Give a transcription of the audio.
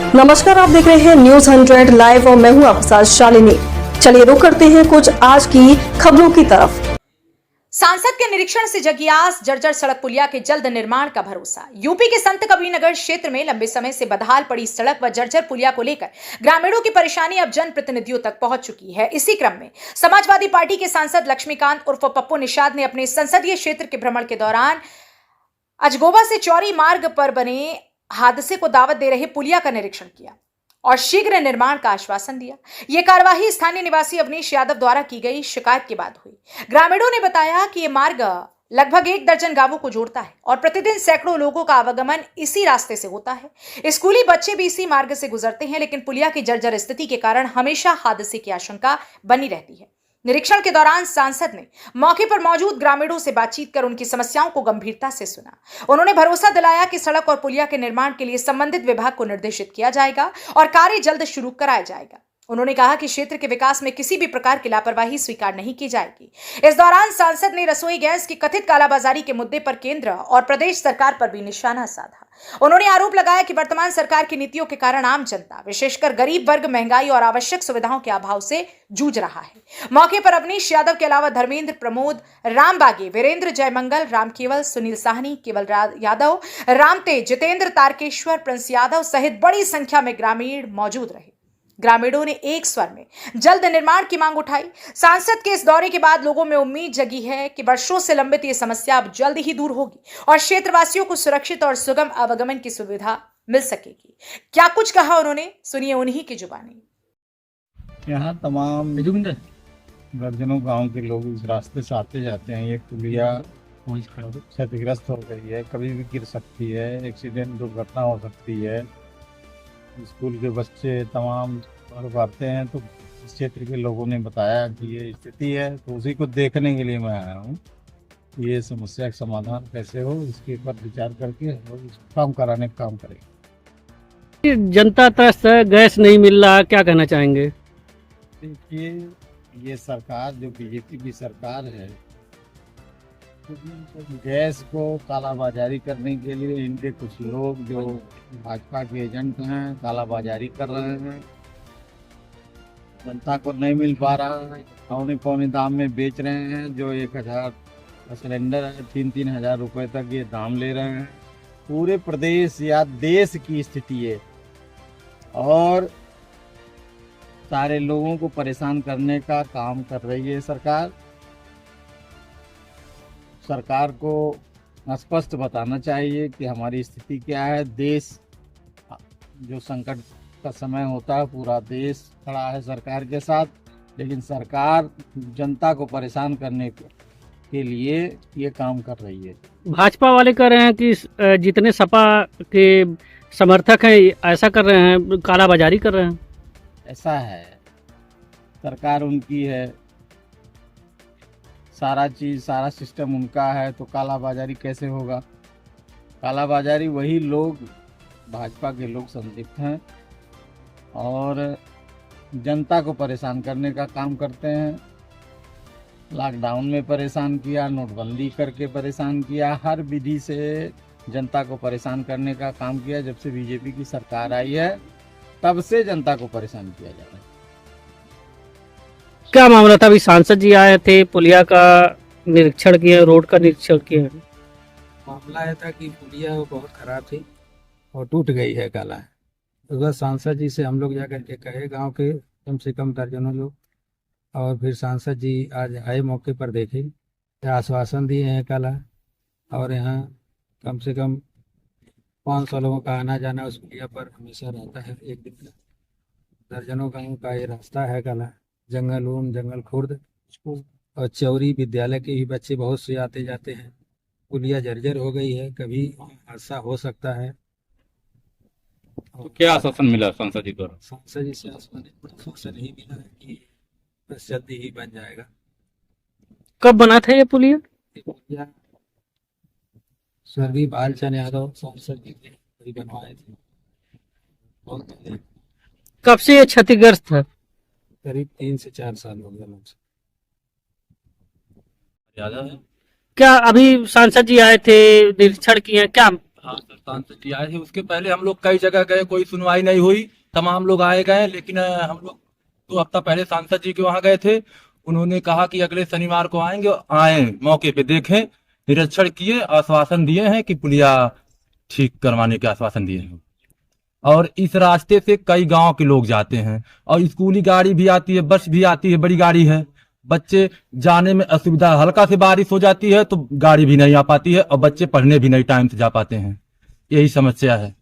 नमस्कार, आप देख रहे हैं न्यूज 100 लाइव और मैं हूं आपके साथ शालिनी। चलिए रुक करते हैं कुछ आज की खबरों की तरफ। सांसद के निरीक्षण से जगी आस, जर्जर सड़क पुलिया के जल्द निर्माण का भरोसा। यूपी के संत कबीरनगर क्षेत्र में लंबे समय से बदहाल पड़ी सड़क व जर्जर पुलिया को लेकर ग्रामीणों की परेशानी अब जनप्रतिनिधियों तक पहुंच चुकी है। इसी क्रम में समाजवादी पार्टी के सांसद लक्ष्मीकांत उर्फ पप्पू निषाद ने अपने संसदीय क्षेत्र के भ्रमण के दौरान अजगोबा से चौरी मार्ग पर बने हादसे को दावत दे रहे पुलिया का निरीक्षण किया और शीघ्र निर्माण का आश्वासन दिया। यह कार्यवाही स्थानीय निवासी अवनीश यादव द्वारा की गई शिकायत के बाद हुई। ग्रामीणों ने बताया कि यह मार्ग लगभग 1 दर्जन गांवों को जोड़ता है और प्रतिदिन सैकड़ों लोगों का आवागमन इसी रास्ते से होता है। स्कूली बच्चे भी इसी मार्ग से गुजरते हैं, लेकिन पुलिया की जर्जर स्थिति के कारण हमेशा हादसे की आशंका बनी रहती है। निरीक्षण के दौरान सांसद ने मौके पर मौजूद ग्रामीणों से बातचीत कर उनकी समस्याओं को गंभीरता से सुना। उन्होंने भरोसा दिलाया कि सड़क और पुलिया के निर्माण के लिए संबंधित विभाग को निर्देशित किया जाएगा और कार्य जल्द शुरू कराया जाएगा। उन्होंने कहा कि क्षेत्र के विकास में किसी भी प्रकार की लापरवाही स्वीकार नहीं की जाएगी। इस दौरान सांसद ने रसोई गैस की कथित कालाबाजारी के मुद्दे पर केंद्र और प्रदेश सरकार पर भी निशाना साधा। उन्होंने आरोप लगाया कि वर्तमान सरकार की नीतियों के कारण आम जनता, विशेषकर गरीब वर्ग, महंगाई और आवश्यक सुविधाओं के अभाव से जूझ रहा है। मौके पर अवनीश यादव के अलावा धर्मेंद्र, प्रमोद, राम बागे, वीरेंद्र, जयमंगल, राम केवल, सुनील साहनी, केवल यादव, रामतेज, जितेंद्र, तारकेश्वर, प्रिंस यादव सहित बड़ी संख्या में ग्रामीण मौजूद रहे। ग्रामीणों ने एक स्वर में जल्द निर्माण की मांग उठाई। सांसद के इस दौरे के बाद लोगों में उम्मीद जगी है कि वर्षों से लंबित ये समस्या अब जल्द ही दूर होगी और क्षेत्रवासियों को सुरक्षित और सुगम आवागमन की सुविधा मिल सकेगी। क्या कुछ कहा उन्होंने, सुनिए उन्हीं की जुबानी। यहाँ तमाम दर्जनों गांव के लोग इस रास्ते से आते जाते हैं। ये पुलिया क्षतिग्रस्त हो गई है, कभी भी गिर सकती है, एक्सीडेंट दुर्घटना हो सकती है। स्कूल के बच्चे तमाम लोग आते हैं, तो इस क्षेत्र के लोगों ने बताया कि ये स्थिति है, तो उसी को देखने के लिए मैं आया हूँ। ये समस्या का समाधान कैसे हो, इसके ऊपर विचार करके काम कराने का काम करेंगे। जनता त्रस्त है, गैस नहीं मिल रहा, क्या कहना चाहेंगे? देखिए, ये सरकार जो बीजेपी की सरकार है, गैस को कालाबाजारी करने के लिए इनके कुछ लोग जो भाजपा के एजेंट हैं कालाबाजारी कर रहे हैं। जनता को नहीं मिल पा रहा है, पौने दाम में बेच रहे हैं। जो 1000 सिलेंडर है, 3-3 हज़ार रुपये तक ये दाम ले रहे हैं। पूरे प्रदेश या देश की स्थिति है और सारे लोगों को परेशान करने का काम कर रही है सरकार। सरकार को स्पष्ट बताना चाहिए कि हमारी स्थिति क्या है। देश जो संकट का समय होता है, पूरा देश खड़ा है सरकार के साथ, लेकिन सरकार जनता को परेशान करने के लिए ये काम कर रही है। भाजपा वाले कह रहे हैं कि जितने सपा के समर्थक हैं ऐसा कर रहे हैं, कालाबाजारी कर रहे हैं। ऐसा है, सरकार उनकी है, सारा चीज़, सारा सिस्टम उनका है, तो कालाबाजारी कैसे होगा? कालाबाजारी वही लोग, भाजपा के लोग संदिग्ध हैं और जनता को परेशान करने का काम करते हैं। लॉकडाउन में परेशान किया, नोटबंदी करके परेशान किया, हर विधि से जनता को परेशान करने का काम किया। जब से बीजेपी की सरकार आई है तब से जनता को परेशान किया जा रहा है। क्या मामला था? अभी सांसद जी आए थे, पुलिया का निरीक्षण किए, रोड का निरीक्षण किए। मामला यह था कि पुलिया बहुत खराब थी और टूट गई है काला। उधर सांसद जी से हम लोग जाकर के कहे, गांव के कम से कम दर्जनों लोग, और फिर सांसद जी आज आए, मौके पर देखे, आश्वासन दिए हैं काला, और यहाँ कम से कम 500 लोगों का आना जाना उस पुलिया पर हमेशा रहता है। एक दिन का दर्जनों गाँव का ये रास्ता है काला, जंगल ओम, जंगल खुर्द और चौरी विद्यालय के ही बच्चे बहुत से आते जाते हैं। पुलिया जर्जर हो गई है, कभी हादसा हो सकता है। तो क्या आश्वासन मिला सांसद जी द्वारा? सांसद जी से आश्वासन ही मिला है कि बस जल्दी ही बन जाएगा। कब बना था ये पुलिया? पुलिया स्वर्गीय बालचंद यादव सांसद जी ने बनवाए थे बहुत पहले। कब से ये क्षतिग्रस्त है? करीब 3 से 4 साल हो गए। ज्यादा है? क्या अभी सांसद जी आए थे, निरीक्षण किए, क्या हाँ सर, सांसद जी आए थे। उसके पहले हम लोग कई जगह गए, कोई सुनवाई नहीं हुई। तमाम लोग आए गए, लेकिन हम लोग 2 हफ्ता पहले सांसद जी के वहां गए थे। उन्होंने कहा कि अगले शनिवार को आएंगे, आए मौके पे देखें, निरीक्षण किए, आश्वासन दिए हैं कि पुलिया ठीक करवाने के आश्वासन दिए हैं। और इस रास्ते से कई गांव के लोग जाते हैं, और स्कूली गाड़ी भी आती है, बस भी आती है, बड़ी गाड़ी है। बच्चे जाने में असुविधा, हल्का से बारिश हो जाती है तो गाड़ी भी नहीं आ पाती है, और बच्चे पढ़ने भी नहीं टाइम से जा पाते हैं। यही समस्या है।